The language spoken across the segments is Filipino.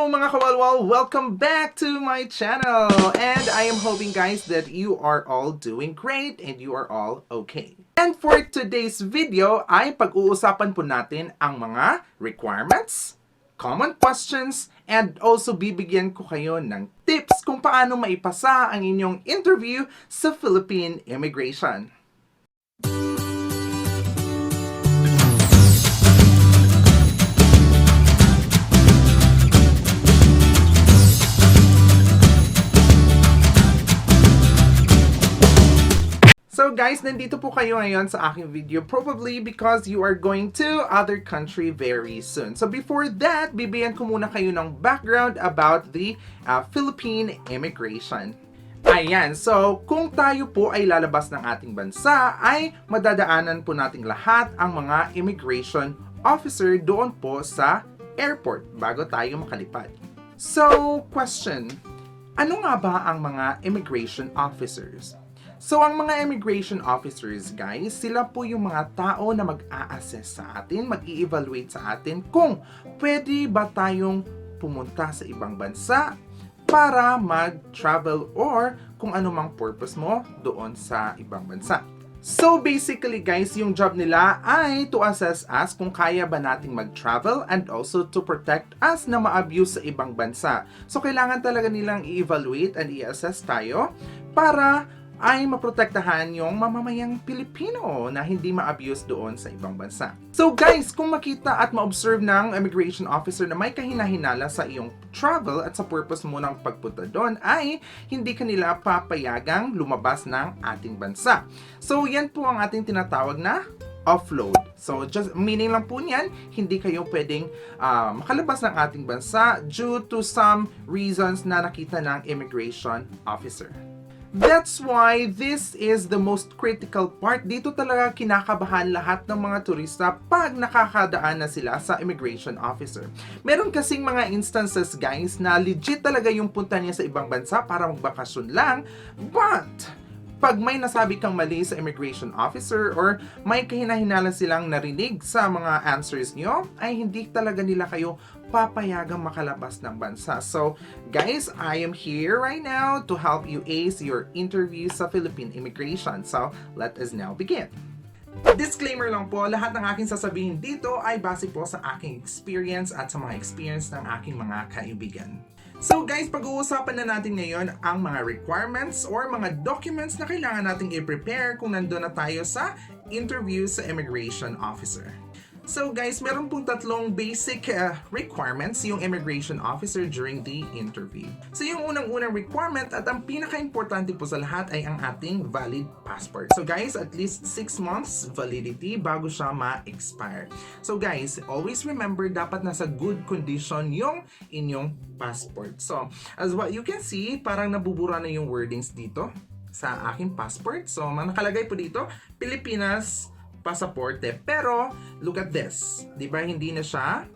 Hello mga kawalwal! Welcome back to my channel! And I am hoping guys that you are all doing great and you are all okay. And for today's video ay pag-uusapan po natin ang mga requirements, common questions, and also bibigyan ko kayo ng tips kung paano maipasa ang inyong interview sa Philippine Immigration. So guys, nandito po kayo ngayon sa aking video probably because you are going to other country very soon. So before that, bibigyan ko muna kayo ng background about the Philippine immigration. Ayan, so kung tayo po ay lalabas ng ating bansa, ay madadaanan po nating lahat ang mga immigration officer doon po sa airport bago tayo makalipad. So, question, ano nga ba ang mga immigration officers? So, ang mga immigration officers, guys, sila po yung mga tao na mag-a-assess sa atin, mag-i-evaluate sa atin kung pwede ba tayong pumunta sa ibang bansa para mag-travel or kung anumang purpose mo doon sa ibang bansa. So, basically, guys, yung job nila ay to assess us kung kaya ba nating mag-travel and also to protect us na ma-abuse sa ibang bansa. So, kailangan talaga nilang i-evaluate and i-assess tayo para ay maprotektahan yung mamamayang Pilipino na hindi ma-abuse doon sa ibang bansa. So guys, kung makita at ma-observe ng immigration officer na may kahinahinala sa iyong travel at sa purpose mo ng pagpunta doon, ay hindi kanila papayagang lumabas ng ating bansa. So yan po ang ating tinatawag na offload. So, just meaning lang po niyan, hindi kayo pwedeng makalabas ng ating bansa due to some reasons na nakita ng immigration officer. That's why this is the most critical part. Dito talaga kinakabahan lahat ng mga turista pag nakakadaan na sila sa immigration officer. Meron kasing mga instances, guys, na legit talaga yung punta niya sa ibang bansa para magbakasyon lang, but pag may nasabi kang mali sa immigration officer or may kahinahinala silang narinig sa mga answers nyo, ay hindi talaga nila kayo papayagang makalabas ng bansa. So, guys, I am here right now to help you ace your interview sa Philippine immigration. So, let us now begin. Disclaimer lang po, lahat ng aking sasabihin dito ay base po sa aking experience at sa mga experience ng aking mga kaibigan. So guys, pag-uusapan na natin ngayon ang mga requirements or mga documents na kailangan nating i-prepare kung nandun na tayo sa interview sa immigration officer. So guys, meron pong tatlong basic requirements yung immigration officer during the interview. So yung unang-unang requirement at ang pinaka-importante po sa lahat ay ang ating valid passport. So guys, at least 6 months validity bago siya ma-expire. So guys, always remember, dapat nasa good condition yung inyong passport. So as what you can see, parang nabubura na yung wordings dito sa aking passport. So nakalagay po dito, Pilipinas pasaporte. Pero, look at this. Diba, hindi na siya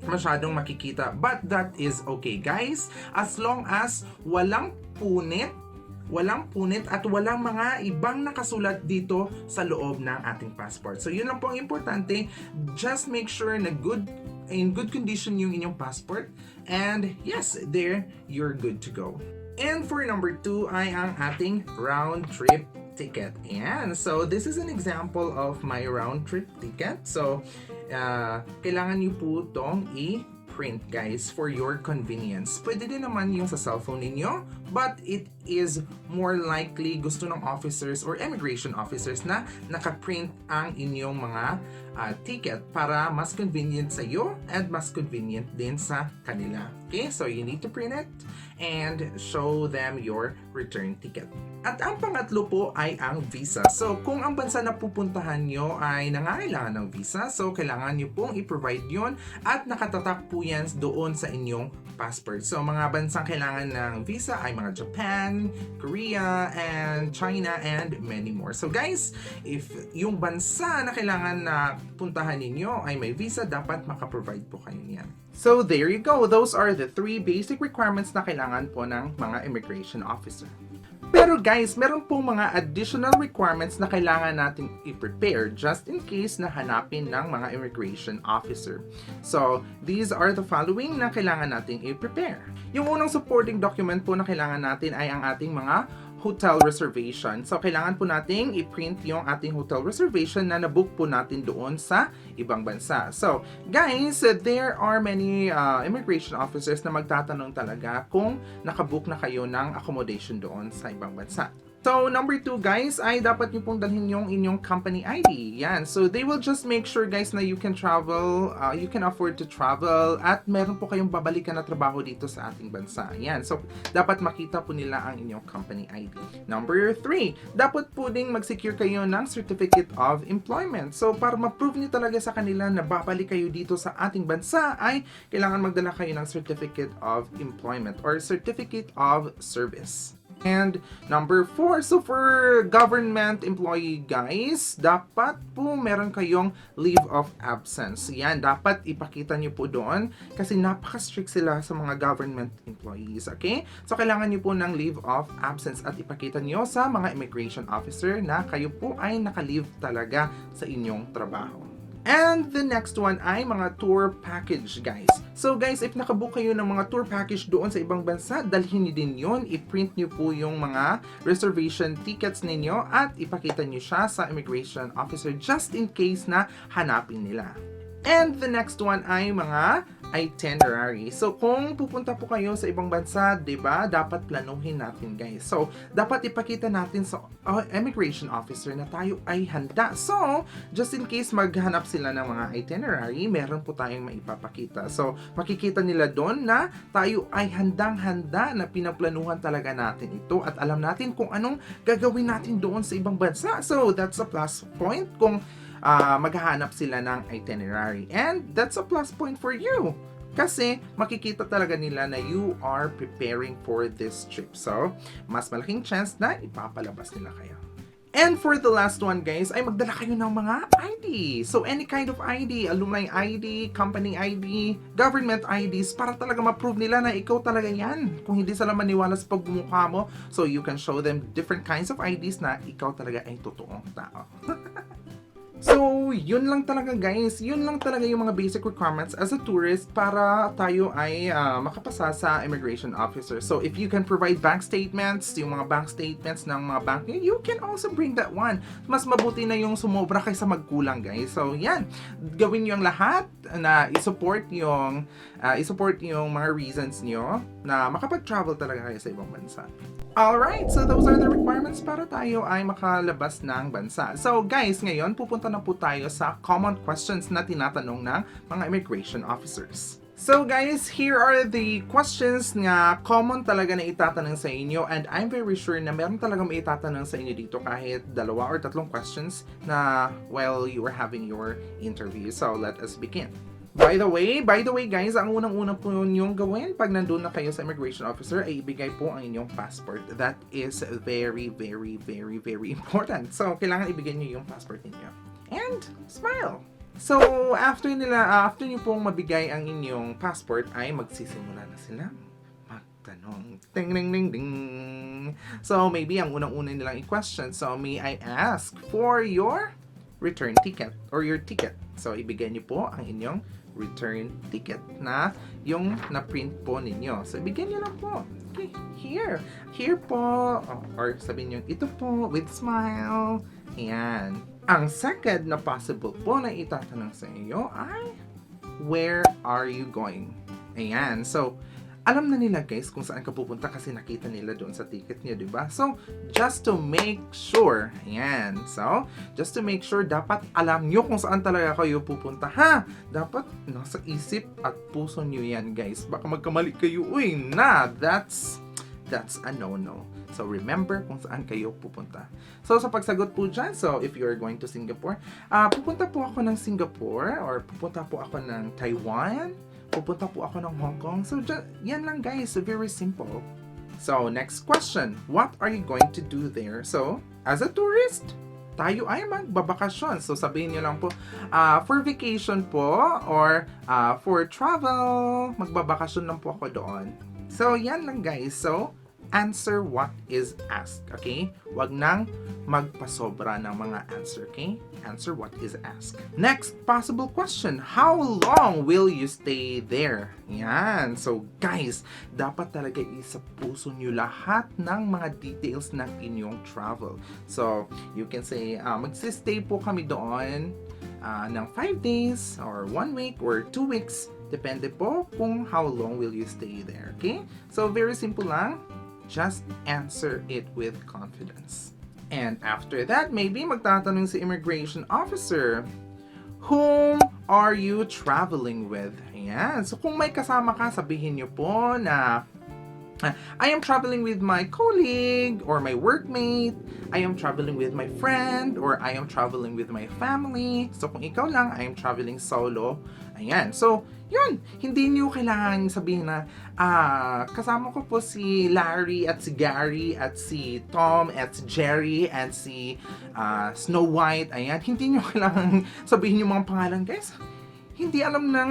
masyadong makikita. But that is okay, guys. As long as walang punit at walang mga ibang nakasulat dito sa loob ng ating passport. So, yun lang po ang importante. Just make sure na in good condition yung inyong passport. And yes, there, you're good to go. And for number 2 ay ang ating round trip ticket. Ayan. So, this is an example of my round trip ticket. So, kailangan nyo po itong i-print, guys, for your convenience. Pwede din naman yung sa cellphone ninyo, but it is more likely gusto ng officers or immigration officers na nakaprint ang inyong mga ticket para mas convenient sa iyo and mas convenient din sa kanila. Okay? So, you need to print it and show them your return ticket. At ang pangatlo po ay ang visa. So, kung ang bansa na pupuntahan nyo ay nangangailangan ng visa, so kailangan nyo pong i-provide yun at nakatatak po yan doon sa inyong passport. So, mga bansang kailangan ng visa ay mga Japan, Korea, and China, and many more. So, guys, if yung bansa na kailangan na puntahan ninyo ay may visa, dapat makaprovide po kayo niyan. So, there you go. Those are the 3 basic requirements na kailangan po ng mga immigration officer. Pero guys, meron pong mga additional requirements na kailangan natin i-prepare just in case na hanapin ng mga immigration officer. So, these are the following na kailangan natin i-prepare. Yung unang supporting document po na kailangan natin ay ang ating mga hotel reservation. So, kailangan po nating i-print yung ating hotel reservation na nabook po natin doon sa ibang bansa. So, guys, there are many immigration officers na magtatanong talaga kung nakabook na kayo ng accommodation doon sa ibang bansa. So, number 2 guys, ay dapat nyo pong dalhin yung inyong company ID. Yan. So, they will just make sure guys na you can travel, you can afford to travel, at meron po kayong babalikan na trabaho dito sa ating bansa. Yan. So, dapat makita po nila ang inyong company ID. Number 3, dapat po ding mag-secure kayo ng Certificate of Employment. So, para ma-prove nyo talaga sa kanila na babalik kayo dito sa ating bansa, ay kailangan magdala kayo ng Certificate of Employment or Certificate of Service. And number 4, so for government employee guys, dapat po meron kayong leave of absence. Yan, dapat ipakita nyo po doon kasi napaka-strict sila sa mga government employees, okay? So kailangan nyo po ng leave of absence at ipakita nyo sa mga immigration officer na kayo po ay naka-leave talaga sa inyong trabaho. And the next one ay mga tour package, guys. So guys, if nakabook kayo ng mga tour package doon sa ibang bansa, dalhin niyo din yun. I-print niyo po yung mga reservation tickets ninyo at ipakita niyo siya sa immigration officer just in case na hanapin nila. And the next one ay mga itinerary. So, kung pupunta po kayo sa ibang bansa, 'di ba? Dapat planuhin natin, guys. So, dapat ipakita natin sa immigration officer na tayo ay handa. So, just in case maghanap sila ng mga itinerary, meron po tayong maipapakita. So, makikita nila doon na tayo ay handang-handa na pinaplanuhan talaga natin ito at alam natin kung anong gagawin natin doon sa ibang bansa. So, that's a plus point kung maghahanap sila ng itinerary. And that's a plus point for you. Kasi makikita talaga nila na you are preparing for this trip. So, mas malaking chance na ipapalabas nila kayo. And for the last one guys, ay magdala kayo ng mga ID. So, any kind of ID, alumni ID, company ID, government IDs, para talaga ma-prove nila na ikaw talaga yan. Kung hindi sila maniwala sa pagmumukha mo, so you can show them different kinds of IDs na ikaw talaga ay totoong tao. So, yun lang talaga guys. Yun lang talaga yung mga basic requirements as a tourist para tayo ay makapasa sa immigration officer. So, if you can provide bank statements, yung mga bank statements ng mga bank, you can also bring that one. Mas mabuti na yung sumobra kaysa magkulang guys. So, yan. Gawin nyo ang lahat na i-support yung mga reasons nyo na makapag-travel talaga kayo sa ibang bansa. Alright, so those are the requirements para tayo ay makalabas ng bansa. So guys, ngayon pupunta na po tayo sa common questions na tinatanong ng mga immigration officers. So guys, here are the questions nga common talaga na itatanong sa inyo, and I'm very sure na meron talaga may itatanong sa inyo dito kahit 2 or 3 questions na while you are having your interview. So let us begin. By the way guys, ang unang-unang po yung gawin pag nandun na kayo sa immigration officer ay ibigay po ang inyong passport. That is very important. So, kailangan ibigay niyo yung passport ninyo. And, smile! So, after niyo pong mabigay ang inyong passport, ay magsisimula na sila magtanong. Ding ding ding ding. So, maybe ang unang-una nilang i-question. So, may I ask for your return ticket or your ticket. So, ibigay niyo po ang inyong return ticket na yung na-print po ninyo. So, ibigay niyo lang po. Okay, here po. Or sabihin niyo, ito po, with smile. Ayan. Ang second na possible po na itatanong sa iyo ay, where are you going? Ayan. So, alam na nila guys kung saan ka pupunta kasi nakita nila doon sa ticket niyo, di ba? So, just to make sure, ayan. So, just to make sure, dapat alam nyo kung saan talaga kayo pupunta, ha? Dapat nasa isip at puso nyo yan, guys. Baka magkamali kayo, uy, that's a no-no. So, remember kung saan kayo pupunta. So, sa pagsagot po dyan, so, if you are going to Singapore, pupunta po ako ng Singapore or pupunta po ako ng Taiwan, pupunta po ako ng Hong Kong. So, yan lang guys. Very simple. So, next question. What are you going to do there? So, as a tourist, tayo ay magbabakasyon. So, sabihin nyo lang po, for vacation po or for travel, magbabakasyon lang po ako doon. So, yan lang guys. So, answer what is asked, okay? Wag nang magpasobra ng mga answer, okay? Answer what is asked. Next possible question, how long will you stay there? Yan. So guys, dapat talaga isa puso nyo lahat ng mga details ng inyong travel. So you can say, magsistay po kami doon ng 5 days or 1 week or 2 weeks. Depende po kung how long will you stay there, okay? So very simple lang. Just answer it with confidence. And after that, maybe magtatanong si immigration officer, whom are you traveling with? Ayan. So kung may kasama ka, sabihin niyo po na I am traveling with my colleague or my workmate. I am traveling with my friend or I am traveling with my family. So kung ikaw lang, I am traveling solo. Ayan. So, yun. Hindi niyo kailangan sabihin na kasama ko po si Larry at si Gary at si Tom at si Jerry at si Snow White. Ayan. Hindi niyo kailangan sabihin yung mga pangalan, guys. Hindi alam ng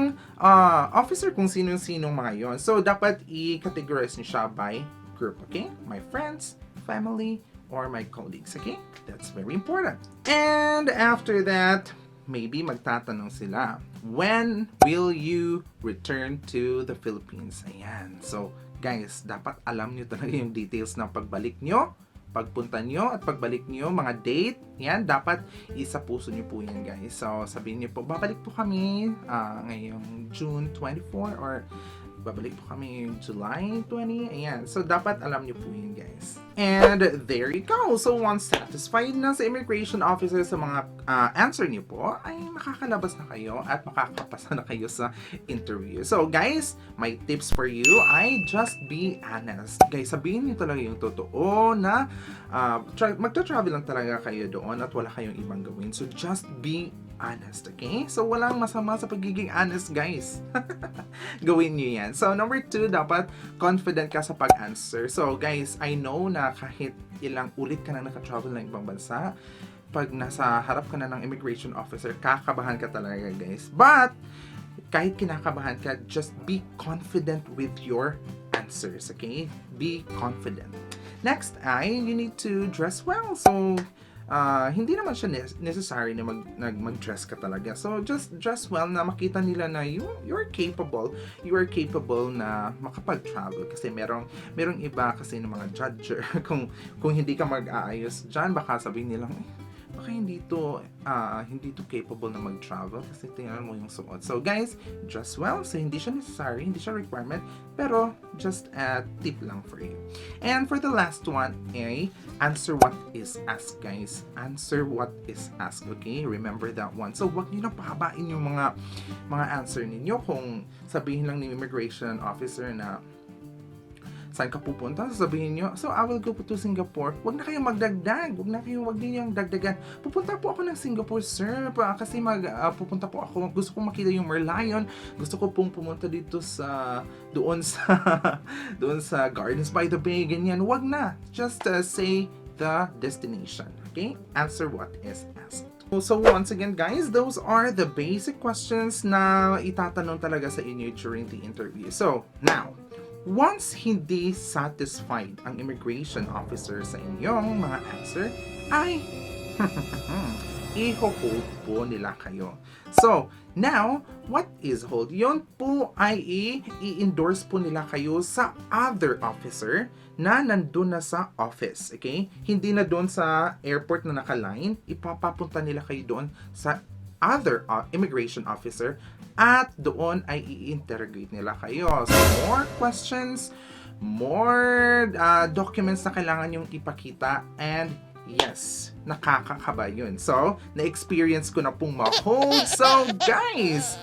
officer kung sino-sinong mga yon. So, dapat i-categorize niyo siya by group, okay? My friends, family, or my colleagues, okay? That's very important. And after that, maybe magtatanong sila, when will you return to the Philippines? Ayan. So, guys, dapat alam niyo talaga yung details ng pagbalik niyo, pagpunta nyo at pagbalik nyo, mga date, yan, dapat isa puso nyo po yan, guys. So, sabihin nyo po, babalik po kami ngayong June 24 or babalik po kami July 20. Ayan. So, dapat alam nyo po yun, guys. And there you go. So, once satisfied na sa immigration officer sa mga answer nyo po, ay makakalabas na kayo at makakapasa na kayo sa interview. So, guys, my tips for you ay just be honest. Guys, sabihin nyo talaga yung totoo na magta-travel lang talaga kayo doon at wala kayong ibang gawin. So, just be honest, okay? So, walang masama sa pagiging honest, guys. Gawin nyo yan. So, number 2, dapat confident ka sa pag-answer. So, guys, I know na kahit ilang ulit ka na naka-travel ng ibang bansa, pag nasa harap ka na ng immigration officer, kakabahan ka talaga, guys. But, kahit kinakabahan ka, just be confident with your answers, okay? Be confident. Next ay, you need to dress well. So, hindi naman siya necessary na mag-dress ka talaga. So, just dress well na makita nila na you're capable. You are capable na makapag-travel. Kasi merong iba kasi ng mga judger. kung hindi ka mag-aayos dyan, baka sabihin nilang, baka hindi to capable na mag-travel kasi tingnan mo yung suot. So guys, dress well. So hindi siya necessary, hindi siya requirement, pero just a tip lang for you. And for the last one, answer what is asked, guys. Answer what is asked, okay? Remember that one. So wag niyo na pahabain yung mga answer ninyo. Kung sabihin lang ni immigration officer na saan ka pupunta? Sasabihin nyo, so I will go to Singapore. Huwag na kayong magdagdag. Huwag niyo dagdagan. Pupunta po ako ng Singapore, sir. Kasi pupunta po ako. Gusto kong makita yung Merlion. Gusto ko pong pumunta dito doon sa Gardens by the Bay. Ganyan. Huwag na. Just say the destination. Okay? Answer what is asked. So once again, guys, those are the basic questions na itatanong talaga sa inyo during the interview. So, now, once hindi satisfied ang immigration officer sa inyong mga answer, ay i-hold po nila kayo. So, now, what is hold? Yun po ay i-endorse po nila kayo sa other officer na nandun na sa office. Okay? Hindi na doon sa airport na nakaline, ipapapunta nila kayo doon sa other immigration officer at doon ay i-interrogate nila kayo. So, more questions, more documents na kailangan yung ipakita, and yes, nakakakaba yun. So, na-experience ko na pong ma-hold. So, guys,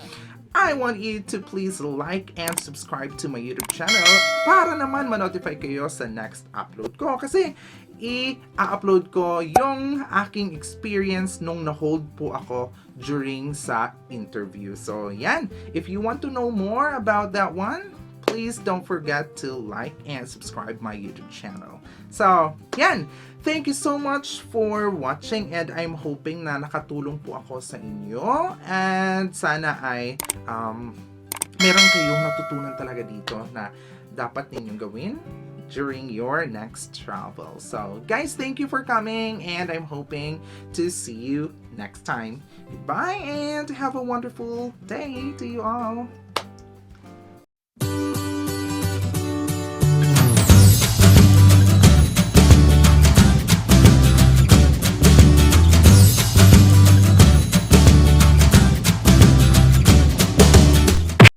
I want you to please like and subscribe to my YouTube channel para naman ma-notify kayo sa next upload ko. Kasi, i-upload ko yung aking experience nung na-hold po ako during sa interview. So, yan. If you want to know more about that one, please don't forget to like and subscribe my YouTube channel. So, yan. Thank you so much for watching, and I'm hoping na nakatulong po ako sa inyo, and sana ay meron kayong natutunan talaga dito na dapat ninyong gawin during your next travel. So, guys, thank you for coming, and I'm hoping to see you next time. Goodbye, and have a wonderful day to you all.